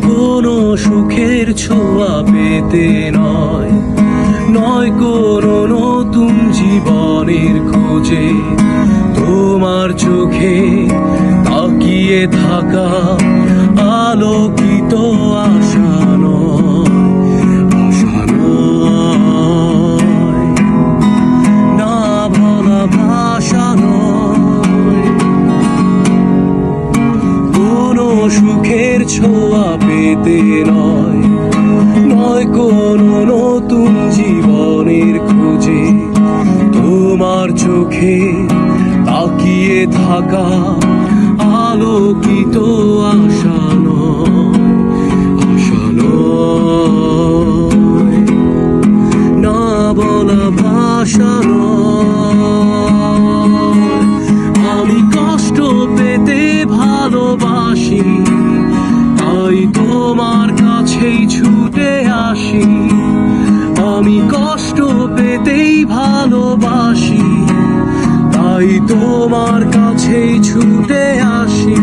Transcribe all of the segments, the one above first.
কোনো সুখের ছোঁয়া পেতে নয়, নয় কোনো নতুন জীবনের খোঁজে। তোমার চোখে তাকিয়ে থাকা আলোকিত আশা নয়, আশা নয়, না বলা ভাষা নয়। কোনো সুখের ছোঁয়া পেতে নয়, নয় কোনো নতুন জীবনের খোঁজে। তোমার চোখে তাকিয়ে থাকা আলোকিত আশা নয়, আশা নয়, না বলা ভাষা নয়। আমি কষ্ট পেতে ভালোবাসি, তাই তোমার কাছেই ছুটে আসি। আমি কষ্ট পেতেই ভালোবাসি, তাই তোমার কাছেই ছুটে আসি।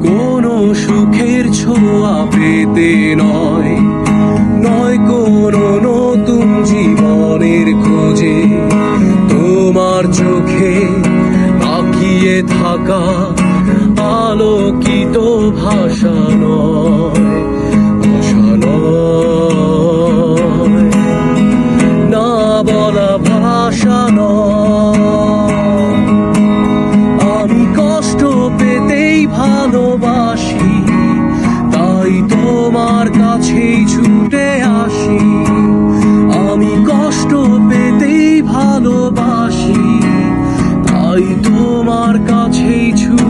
কোনো সুখের ছোঁয়া পেতে নয়, নয় কোনো নতুন জীবনের খোঁজে। তোমার চোখে তাকিয়ে থাকা আলোকিত ভাষা নয়, ভাষা নয়, না বলা ভাষা নয়। আমি কষ্ট পেতেই ভালোবাসি, তাই তোমার কাছেই ছুটে আসি। আমি কষ্ট পেতেই ভালোবাসি, তাই তোমার কাছেই ছুটে